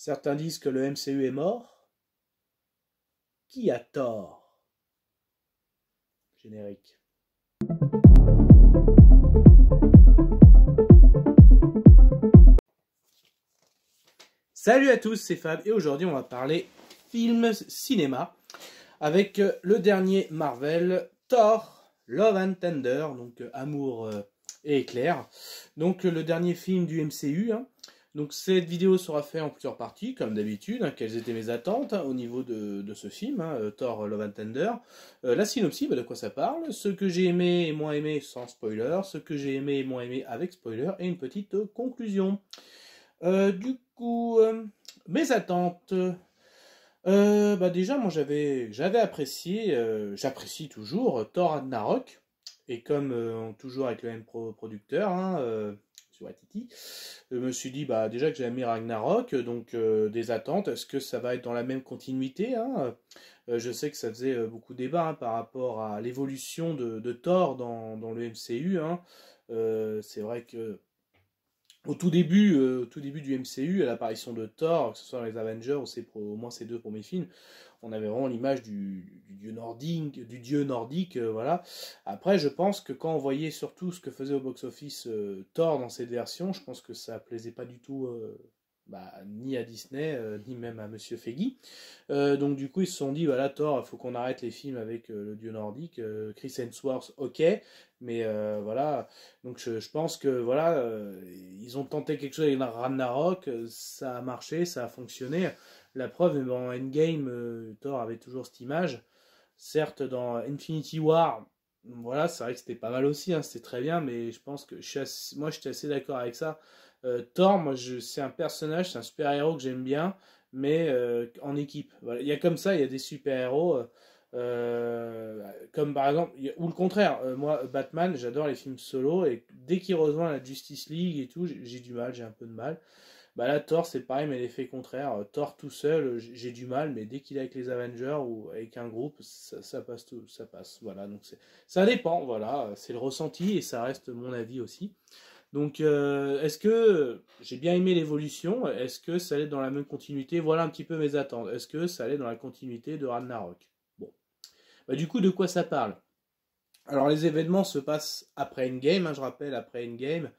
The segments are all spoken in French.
Certains disent que le MCU est mort. Qui a tort? Générique. Salut à tous, c'est Fab et aujourd'hui on va parler film cinéma avec le dernier Marvel, Thor, Love and Thunder, donc Amour et Éclair, donc le dernier film du MCU. Donc cette vidéo sera faite en plusieurs parties, comme d'habitude. Quelles étaient mes attentes au niveau de ce film, Thor, Love and Thunder. La synopsis, de quoi ça parle, ce que j'ai aimé et moins aimé sans spoiler, ce que j'ai aimé et moins aimé avec spoiler, et une petite conclusion. Du coup, mes attentes. Déjà, moi j'avais apprécié, j'apprécie toujours Thor Ragnarok, et comme toujours avec le même producteur, sur Waititi, je me suis dit déjà que j'ai aimé Ragnarok, donc des attentes. Est-ce que ça va être dans la même continuité, je sais que ça faisait beaucoup débat par rapport à l'évolution de Thor dans le MCU. C'est vrai que au tout début du MCU, à l'apparition de Thor, que ce soit dans les Avengers ou au moins ces deux premiers films, on avait vraiment l'image du dieu nordique, voilà. Après, je pense que quand on voyait surtout ce que faisait au box-office Thor dans cette version, je pense que ça plaisait pas du tout ni à Disney, ni même à Monsieur Feige. Donc du coup, ils se sont dit, voilà, Thor, il faut qu'on arrête les films avec le dieu nordique. Chris Hemsworth, ok, mais voilà. Donc je pense que voilà, ils ont tenté quelque chose avec Ragnarok, ça a marché, ça a fonctionné. La preuve, en Endgame, Thor avait toujours cette image. Certes, dans Infinity War, voilà, c'est vrai que c'était pas mal aussi, c'était très bien, mais je pense que moi, j'étais assez d'accord avec ça. Thor, c'est un personnage, c'est un super-héros que j'aime bien, mais en équipe. Voilà. Il y a comme ça, il y a des super-héros, comme par exemple, ou le contraire, moi, Batman, j'adore les films solo, et dès qu'il rejoint la Justice League et tout, j'ai du mal, j'ai un peu de mal. Là, Thor, c'est pareil, mais l'effet contraire. Thor tout seul, j'ai du mal, mais dès qu'il est avec les Avengers ou avec un groupe, ça passe tout, ça passe. Voilà, donc ça dépend, voilà, c'est le ressenti et ça reste mon avis aussi. Donc, est-ce que j'ai bien aimé l'évolution? Est-ce que ça allait dans la même continuité? Voilà un petit peu mes attentes. Est-ce que ça allait dans la continuité de Ragnarok? Bon. Du coup, de quoi ça parle? Alors, les événements se passent après Endgame, je rappelle, après Endgame.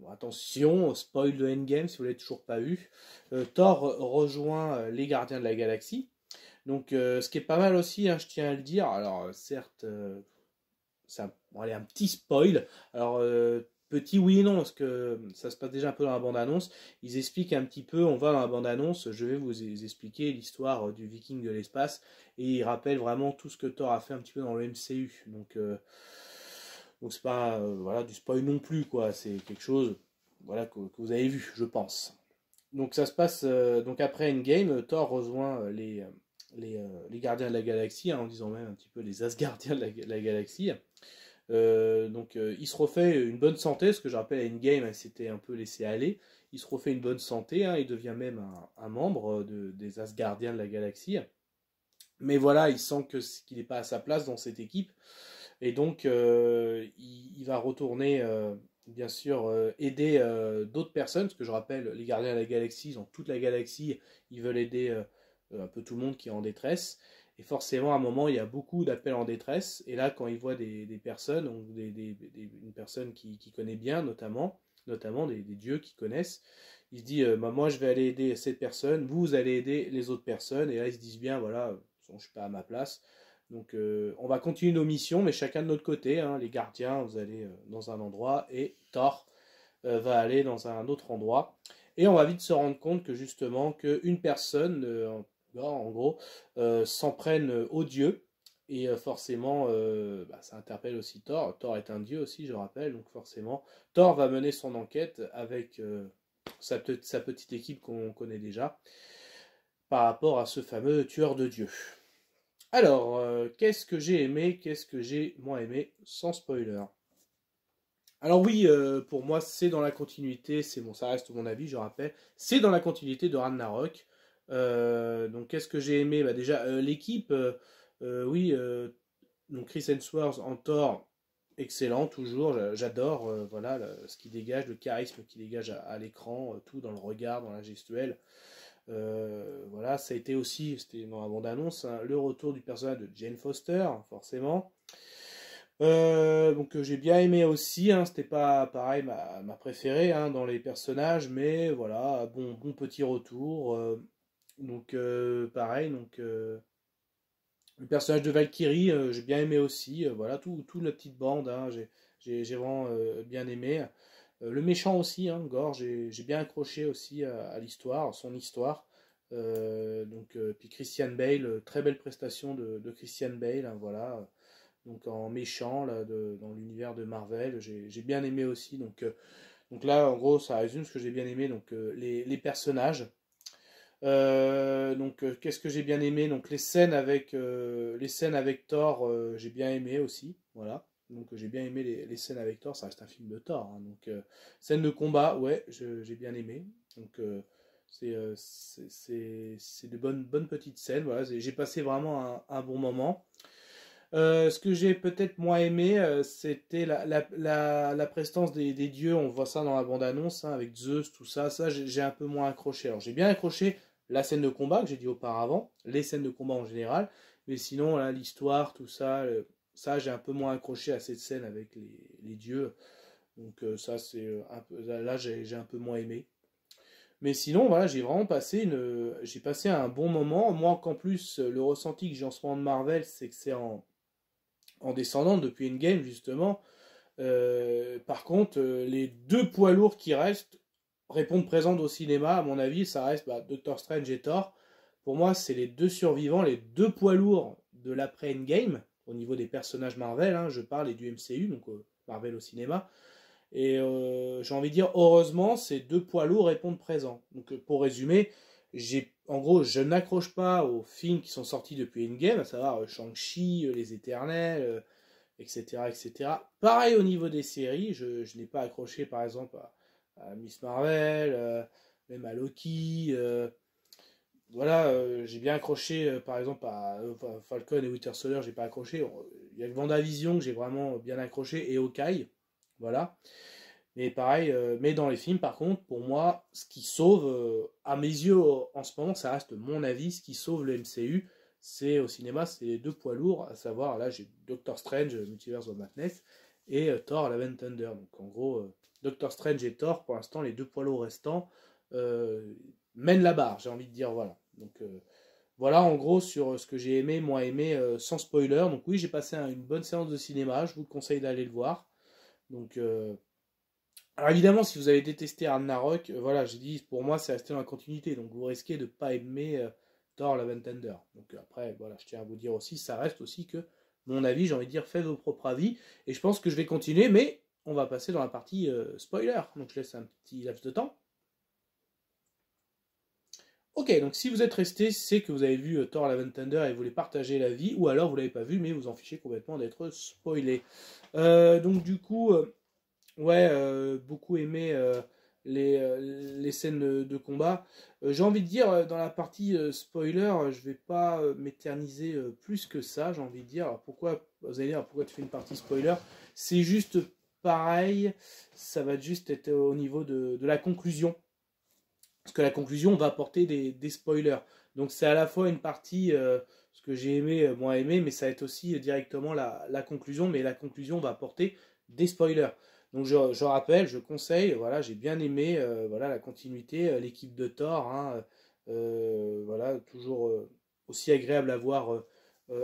Attention, spoil de Endgame si vous ne l'avez toujours pas eu. Thor rejoint les Gardiens de la Galaxie. Donc, ce qui est pas mal aussi, je tiens à le dire. Alors, certes, c'est un petit spoil. Alors, petit oui et non, parce que ça se passe déjà un peu dans la bande-annonce. Ils expliquent un petit peu, on va dans la bande-annonce, je vais vous expliquer l'histoire du Viking de l'espace. Et ils rappellent vraiment tout ce que Thor a fait un petit peu dans le MCU. Donc c'est pas du spoil non plus, quoi. C'est quelque chose que vous avez vu, je pense. Donc ça se passe donc après Endgame, Thor rejoint les Gardiens de la Galaxie, en disant même un petit peu les Asgardiens de la Galaxie. Il se refait une bonne santé, ce que je rappelle à Endgame, c'était un peu laissé aller. Il se refait une bonne santé, il devient même un membre des Asgardiens de la Galaxie. Mais voilà, il sent qu'il n'est pas à sa place dans cette équipe. Et donc, il va retourner, bien sûr, aider d'autres personnes, parce que je rappelle, les Gardiens de la Galaxie, dans toute la galaxie, ils veulent aider un peu tout le monde qui est en détresse. Et forcément, à un moment, il y a beaucoup d'appels en détresse. Et là, quand il voit des personnes, donc une personne qui connaît bien, notamment des dieux qui connaissent, il se dit, moi, je vais aller aider cette personne, vous allez aider les autres personnes. Et là, ils se disent bien, voilà, je ne suis pas à ma place. Donc on va continuer nos missions, mais chacun de notre côté. Les gardiens, vous allez dans un endroit et Thor va aller dans un autre endroit. Et on va vite se rendre compte que justement qu'une personne, en gros, s'en prenne aux dieux. Et forcément, ça interpelle aussi Thor. Thor est un dieu aussi, je rappelle. Donc forcément, Thor va mener son enquête avec sa petite équipe qu'on connaît déjà par rapport à ce fameux tueur de dieux. Alors, qu'est-ce que j'ai aimé, qu'est-ce que j'ai moins aimé, sans spoiler. Alors oui, pour moi, c'est dans la continuité, ça reste mon avis, je rappelle, c'est dans la continuité de Ragnarok. Donc, qu'est-ce que j'ai aimé? Déjà, l'équipe, oui, donc Chris Hemsworth en Thor, excellent, toujours, j'adore voilà, ce qui dégage, le charisme qui dégage à l'écran, tout dans le regard, dans la gestuelle. Voilà, ça a été aussi, c'était dans la bande-annonce, hein, le retour du personnage de Jane Foster, forcément. Donc j'ai bien aimé aussi, hein, c'était pas pareil ma préférée hein, dans les personnages, mais voilà, bon petit retour. Donc pareil, donc le personnage de Valkyrie, j'ai bien aimé aussi, voilà, tout la petite bande, hein, j'ai vraiment bien aimé. Le méchant aussi, hein, Gore, j'ai bien accroché aussi à l'histoire, son histoire. Puis Christian Bale, très belle prestation de Christian Bale, hein, voilà. Donc en méchant là, dans l'univers de Marvel, j'ai bien aimé aussi. Donc là, en gros, ça résume ce que j'ai bien aimé. Donc les personnages. Qu'est-ce que j'ai bien aimé? Donc les scènes avec Thor, j'ai bien aimé aussi. Voilà. Donc j'ai bien aimé les scènes avec Thor. Ça reste un film de Thor, hein. Donc scène de combat, ouais, j'ai bien aimé. Donc c'est de bonnes petites scènes. Voilà, j'ai passé vraiment un bon moment. Ce que j'ai peut-être moins aimé, c'était la prestance des dieux. On voit ça dans la bande-annonce, hein, avec Zeus, tout ça. Ça, j'ai un peu moins accroché. Alors, j'ai bien accroché la scène de combat que j'ai dit auparavant, les scènes de combat en général. Mais sinon, là, l'histoire, tout ça, ça, j'ai un peu moins accroché à cette scène avec les dieux. Donc, ça, c'est un peu. Là, j'ai un peu moins aimé. Mais sinon, voilà, j'ai passé un bon moment. Moi, qu'en plus, le ressenti que j'ai en ce moment de Marvel, c'est que c'est en descendant depuis Endgame justement. Par contre, les deux poids lourds qui restent répondent présents au cinéma. À mon avis, ça reste Doctor Strange et Thor. Pour moi, c'est les deux survivants, les deux poids lourds de l'après Endgame au niveau des personnages Marvel. Hein, je parle et du MCU, donc Marvel au cinéma. Et j'ai envie de dire, heureusement, ces deux poids lourds répondent présents. Donc pour résumer, en gros, je n'accroche pas aux films qui sont sortis depuis Endgame, à savoir Shang-Chi, Les Éternels, etc., etc. Pareil au niveau des séries, je n'ai pas accroché par exemple à Miss Marvel, même à Loki. Voilà, j'ai bien accroché par exemple à Falcon et Winter Soldier, j'ai pas accroché. Il y a que WandaVision que j'ai vraiment bien accroché et Hawkeye. Voilà. Mais pareil, mais dans les films, par contre, pour moi, ce qui sauve, à mes yeux, en ce moment, ça reste mon avis, ce qui sauve le MCU, c'est au cinéma, c'est les deux poids lourds, à savoir, là, j'ai Doctor Strange, Multiverse of Madness, et Thor, Love and Thunder. Donc, en gros, Doctor Strange et Thor, pour l'instant, les deux poids lourds restants, mènent la barre, j'ai envie de dire, voilà. Donc, voilà, en gros, sur ce que j'ai aimé, moins aimé, sans spoiler. Donc, oui, j'ai passé une bonne séance de cinéma, je vous conseille d'aller le voir. Donc, alors évidemment, si vous avez détesté Ragnarok, voilà, j'ai dit, pour moi, c'est resté dans la continuité. Donc vous risquez de ne pas aimer Thor Love and Thunder. Donc après, voilà, je tiens à vous dire aussi, ça reste aussi que mon avis, j'ai envie de dire, faites vos propres avis. Et je pense que je vais continuer, mais on va passer dans la partie spoiler. Donc je laisse un petit laps de temps. Ok, donc si vous êtes resté, c'est que vous avez vu Thor Love and Thunder et vous voulez partager l'avis, ou alors vous ne l'avez pas vu, mais vous en fichez complètement d'être spoilé. Donc du coup... Ouais, beaucoup aimé les scènes de combat. J'ai envie de dire, dans la partie spoiler, je vais pas m'éterniser plus que ça, j'ai envie de dire. Alors pourquoi, vous allez dire, pourquoi tu fais une partie spoiler? C'est juste pareil, ça va juste être au niveau de la conclusion. Parce que la conclusion va apporter des spoilers. Donc c'est à la fois une partie, ce que j'ai aimé, moins aimé, mais ça va être aussi directement la conclusion, mais la conclusion va apporter des spoilers. Donc je rappelle, je conseille, voilà, j'ai bien aimé voilà, la continuité, l'équipe de Thor, hein, voilà, toujours aussi agréable à voir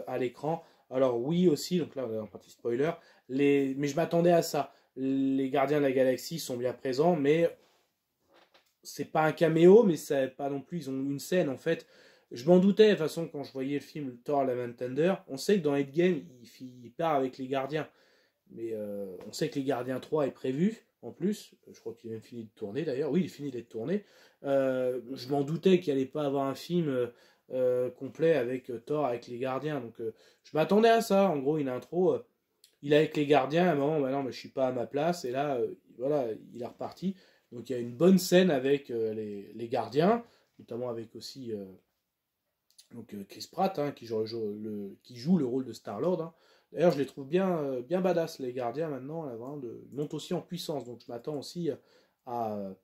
à l'écran. Alors oui aussi, donc là on est en partie spoiler, mais je m'attendais à ça. Les Gardiens de la Galaxie sont bien présents, mais c'est pas un caméo, mais c'est pas non plus, ils ont une scène en fait. Je m'en doutais de toute façon quand je voyais le film Thor Love and Thunder. On sait que dans Endgame, il part avec les gardiens. Mais on sait que les Gardiens 3 est prévu, en plus. Je crois qu'il est même fini de tourner d'ailleurs. Oui, il est fini d'être tourné. Je m'en doutais qu'il n'allait pas avoir un film complet avec Thor, avec les Gardiens. Donc je m'attendais à ça. En gros, une intro. Il est avec les Gardiens. À un moment, bah non, mais je suis pas à ma place. Et là, voilà, il est reparti. Donc il y a une bonne scène avec les Gardiens, notamment avec aussi Donc Chris Pratt, hein, qui joue le rôle de Star-Lord. Hein. D'ailleurs, je les trouve bien badass, les gardiens, maintenant. Là, vraiment, ils montent aussi en puissance. Donc je m'attends aussi à,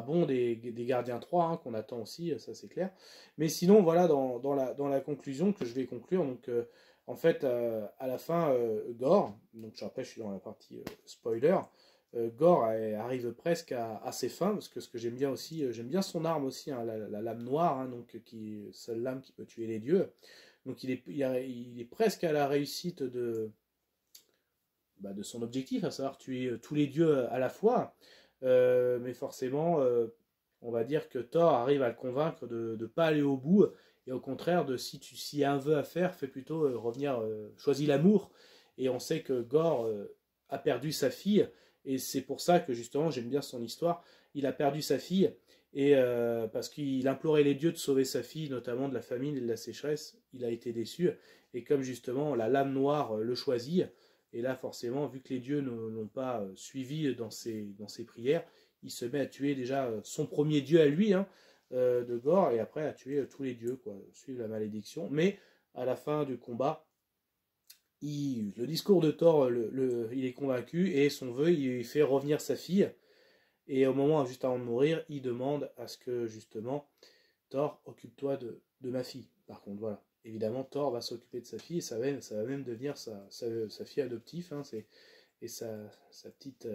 bon des Gardiens 3, hein, qu'on attend aussi, ça c'est clair. Mais sinon, voilà, dans la conclusion que je vais conclure, donc en fait, à la fin, Gore, donc je rappelle, je suis dans la partie spoiler, Gore arrive presque à ses fins, parce que ce que j'aime bien aussi, j'aime bien son arme aussi, hein, la lame noire, hein, donc, qui est seule lame qui peut tuer les dieux. Donc il est presque à la réussite de son objectif, à savoir tuer tous les dieux à la fois. Mais forcément, on va dire que Thor arrive à le convaincre de ne pas aller au bout, et au contraire, s'il y a un vœu à faire, fait plutôt revenir, choisis l'amour. Et on sait que Gore a perdu sa fille, et c'est pour ça que justement j'aime bien son histoire. Il a perdu sa fille, et parce qu'il implorait les dieux de sauver sa fille, notamment de la famine et de la sécheresse. Il a été déçu, et comme justement la lame noire le choisit, et là, forcément, vu que les dieux ne l'ont pas suivi dans ses prières, il se met à tuer déjà son premier dieu à lui, hein, de Gore, et après à tuer tous les dieux, quoi, suivre la malédiction. Mais à la fin du combat, le discours de Thor, il est convaincu, et son vœu, il fait revenir sa fille. Et au moment, juste avant de mourir, il demande à ce que, justement, Thor, occupe-toi de ma fille. Par contre, voilà. Évidemment, Thor va s'occuper de sa fille, et ça va même devenir sa fille adoptive, hein, et sa petite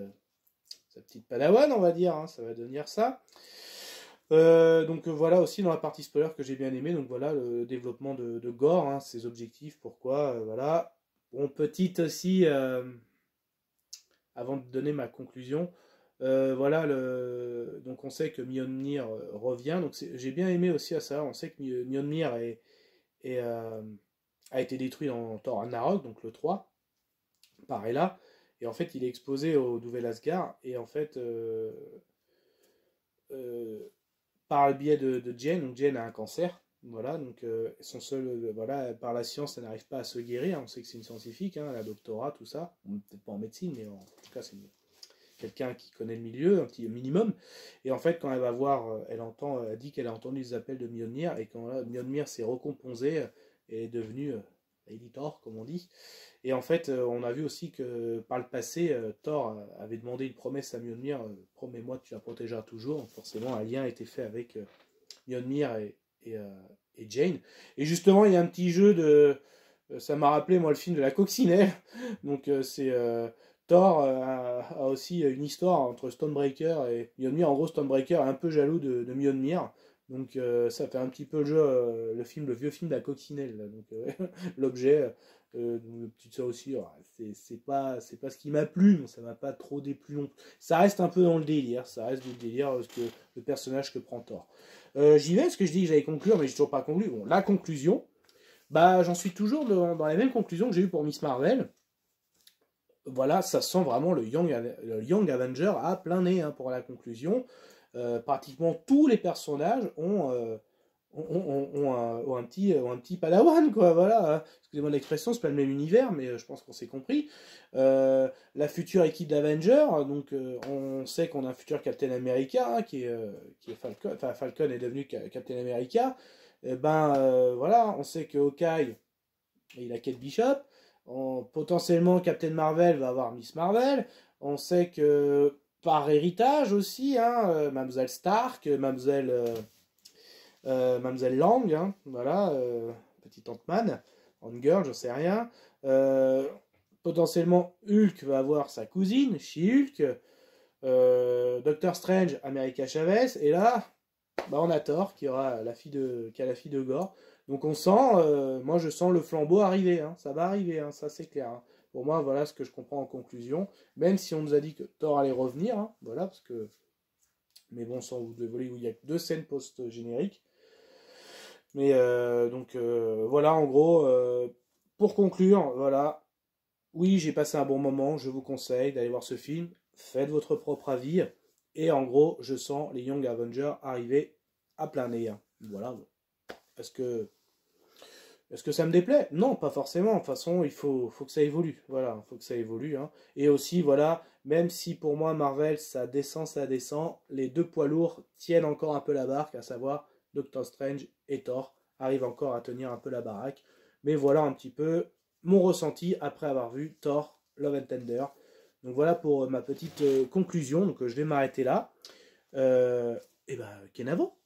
padawan, on va dire, hein, ça va devenir ça. Donc voilà aussi dans la partie spoiler que j'ai bien aimé, donc voilà le développement de Gore, hein, ses objectifs, pourquoi, voilà. Bon, petite aussi, avant de donner ma conclusion, voilà, donc on sait que Mjolnir revient, donc j'ai bien aimé aussi à ça, on sait que Mjolnir a été détruit dans Thor Ragnarok, donc le 3, par Hela, et en fait il est exposé au Nouvel Asgard, et en fait par le biais de Jane, donc Jane a un cancer, voilà, donc son seul, voilà, par la science elle n'arrive pas à se guérir, on sait que c'est une scientifique, hein, elle a doctorat, tout ça, peut-être pas en médecine, mais en tout cas c'est quelqu'un qui connaît le milieu, un petit minimum. Et en fait, quand elle va voir, elle dit qu'elle a entendu les appels de Mjolnir, et quand là, Mjolnir s'est recomposé et est devenu Lady Thor, comme on dit. Et en fait, on a vu aussi que par le passé, Thor avait demandé une promesse à Mjolnir, promets-moi que tu la protégeras toujours. Donc forcément, un lien a été fait avec Mjolnir et Jane. Et justement, il y a un petit jeu de... ça m'a rappelé, moi, le film de la coccinelle. Donc c'est... Thor a aussi une histoire entre Stonebreaker et Mjolnir. En gros, Stonebreaker est un peu jaloux de Mjolnir. Donc ça fait un petit peu le jeu, le vieux film de la coccinelle. Là. Donc l'objet, tu sais aussi, c'est pas ce qui m'a plu, mais ça m'a pas trop déplu non plus. Ça reste un peu dans le délire, parce que le personnage que prend Thor. J'y vais, parce que je dis que j'allais conclure, mais j'ai toujours pas conclu. Bon, la conclusion, bah j'en suis toujours dans la même conclusion que j'ai eu pour Miss Marvel. Voilà, ça sent vraiment le Young Avenger à plein nez, hein, pour la conclusion. Pratiquement tous les personnages ont un petit padawan, quoi, voilà. Hein. Excusez-moi l'expression, c'est pas le même univers, mais je pense qu'on s'est compris. La future équipe d'Avengers, donc on sait qu'on a un futur Captain America, hein, qui est Falcon, enfin Falcon est devenu Captain America. Voilà, on sait que Hawkeye, il a Kate Bishop. Potentiellement, Captain Marvel va avoir Miss Marvel. On sait que par héritage aussi, hein, Mademoiselle Stark, Mademoiselle Lang, hein, voilà, petite Ant-Man, Ant-Girl, j'en sais rien. Potentiellement, Hulk va avoir sa cousine, She-Hulk. Doctor Strange, America Chavez. Et là, on a Thor qui a la fille de Gore. Donc on sent, moi je sens le flambeau arriver, hein, ça va arriver, hein, ça c'est clair. Hein. Pour moi, voilà ce que je comprends en conclusion. Même si on nous a dit que Thor allait revenir, hein, voilà, parce que. Mais bon, sans vous dévoiler, où il y a que 2 scènes post-génériques. Mais voilà, en gros, pour conclure, voilà. Oui, j'ai passé un bon moment, je vous conseille d'aller voir ce film. Faites votre propre avis. Et en gros, je sens les Young Avengers arriver à plein nez. Hein. Voilà. Est-ce que ça me déplaît? Non, pas forcément. De toute façon, il faut que ça évolue. Voilà, il faut que ça évolue. Hein. Et aussi, voilà, même si pour moi, Marvel, ça descend, les 2 poids lourds tiennent encore un peu la barque, à savoir Doctor Strange et Thor. arrive encore à tenir un peu la baraque. Mais voilà un petit peu mon ressenti après avoir vu Thor, Love and Thunder. Donc voilà pour ma petite conclusion. Donc je vais m'arrêter là. Et ben, Kenavo.